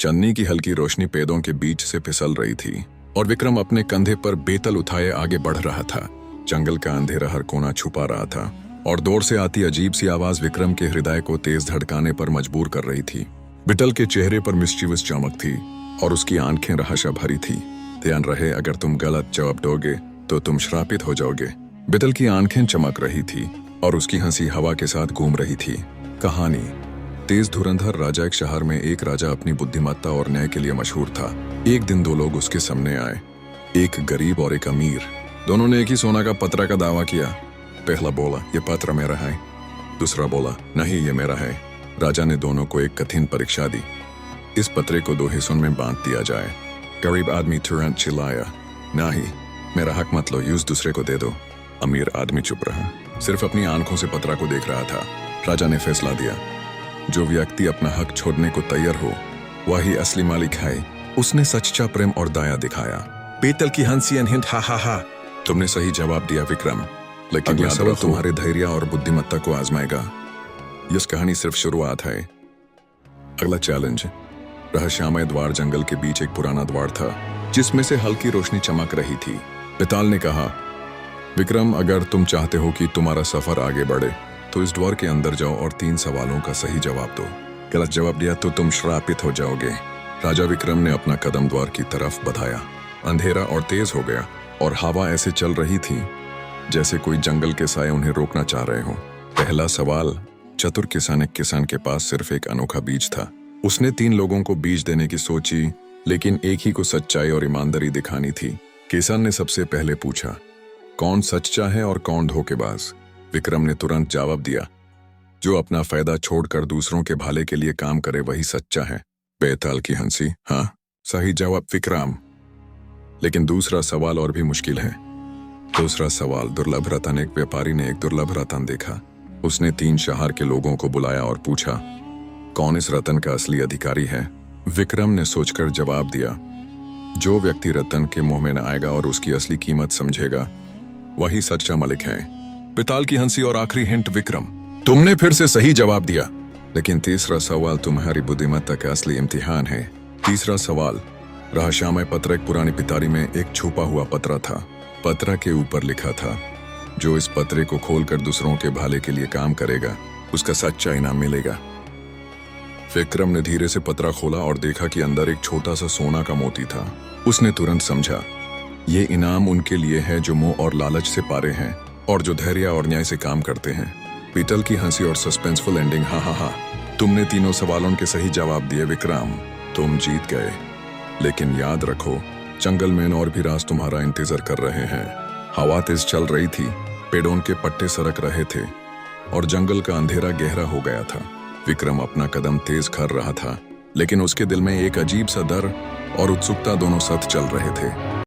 चन्नी की हल्की रोशनी पेड़ों के बीच से फिसल रही थी और विक्रम अपने कंधे पर बेतल उठाए आगे बढ़ रहा था। जंगल का अंधेरा हर कोना छुपा रहा था और दूर से आती अजीब सी आवाज विक्रम के हृदय को तेज धड़काने पर मजबूर कर रही थी। बिटल के चेहरे पर मिस्चीवस चमक थी और उसकी आंखें रहस्य भरी थी। ध्यान रहे, अगर तुम गलत जवाब दोगे तो तुम श्रापित हो जाओगे। बिटल की आंखें चमक रही थी और उसकी हंसी हवा के साथ घूम रही थी। कहानी। तेज धुरंधर राजा। एक शहर में एक राजा अपनी बुद्धिमत्ता और न्याय के लिए मशहूर था। एक दिन दो लोग उसके सामने आए, एक गरीब और एक अमीर। दोनों ने एक ही सोना का पत्र का दावा किया। पहला बोला, ये पत्र मेरा है। दूसरा बोला, नहीं, ये मेरा है। राजा ने दोनों को एक कठिन परीक्षा दी। इस पत्रे को दो हिस्सों में बांट दिया जाए। गरीब आदमी तुरंत चिल्लाया, नहीं, मेरा हक मत लो, यूज दूसरे को दे दो। अमीर आदमी चुप रहा, सिर्फ अपनी आंखों से पत्रा को देख रहा था। राजा ने फैसला दिया, जो व्यक्ति अपना हक छोड़ने को तैयार हो वही असली मालिक है। उसने सच्चा प्रेम और दया दिखाया। पीतल की हंसी हिंट, हा हा हा। तुमने सही जवाब दिया विक्रम, लेकिन यह सवाल तुम्हारे धैर्य और बुद्धिमत्ता को आजमाएगा। यह कहानी सिर्फ शुरुआत है। अगला चैलेंज। रहस्यमय द्वार। जंगल के बीच एक पुराना द्वार था जिसमें से हल्की रोशनी चमक रही थी। पिताल ने कहा, विक्रम, अगर तुम चाहते हो कि तुम्हारा सफर आगे बढ़े तो इस द्वार के अंदर जाओ और 3 सवालों का सही जवाब दो। गलत जवाब दिया तो तुम श्रापित हो जाओगे। राजा विक्रम ने अपना कदम द्वार की तरफ बढ़ाया। अंधेरा और तेज हो गया और हवा ऐसे चल रही थी जैसे कोई जंगल के साए उन्हें रोकना चाह रहे हो। पहला सवाल। चतुर किसान। एक किसान के पास सिर्फ एक अनोखा बीज था। उसने 3 लोगों को बीज देने की सोची, लेकिन एक ही को सच्चाई और ईमानदारी दिखानी थी। किसान ने सबसे पहले पूछा, कौन सच्चा है और कौन धोखेबाज? विक्रम ने तुरंत जवाब दिया, जो अपना फायदा छोड़कर दूसरों के भले के लिए काम करे वही सच्चा है। बेताल की हंसी, हाँ, सही जवाब विक्रम। लेकिन दूसरा सवाल और भी मुश्किल है। दूसरा सवाल। दुर्लभ रतन। एक व्यापारी ने एक दुर्लभ रतन देखा। उसने 3 शहर के लोगों को बुलाया और पूछा, कौन इस रतन का असली अधिकारी है? विक्रम ने सोचकर जवाब दिया, जो व्यक्ति रतन के मुंह में न आएगा और उसकी असली कीमत समझेगा वही सच्चा मालिक है। पिताल की हंसी। और आखिरी हिंट विक्रम, तुमने फिर से सही जवाब दिया, लेकिन तीसरा सवाल तुम्हारी बुद्धिमत्ता का असली इम्तिहान है। तीसरा सवाल। रहस्यमय पत्र। एक पुरानी पिटारी में एक छुपा हुआ पत्र था। पत्र के ऊपर लिखा था, जो इस पत्रे को खोलकर दूसरों के भले के लिए काम करेगा उसका सच्चा इनाम मिलेगा। विक्रम ने धीरे से पत्रा खोला और देखा कि अंदर एक छोटा सा सोना का मोती था। उसने तुरंत समझा, ये इनाम उनके लिए है जो मोह और लालच से पारे हैं और जो धैर्य और न्याय से काम करते हैं। पीतल की हंसी और सस्पेंसफुल एंडिंग, हा हा हा। तुमने 3 सवालों के सही जवाब दिए विक्रम, तुम जीत गए। लेकिन याद रखो, जंगल में और भी राज तुम्हारा इंतजार कर रहे हैं। हवा तेज चल रही थी, पेड़ों के पट्टे सरक रहे थे और जंगल का अंधेरा गहरा हो गया था। विक्रम अपना कदम तेज कर रहा था, लेकिन उसके दिल में एक अजीब सा डर और उत्सुकता दोनों साथ चल रहे थे।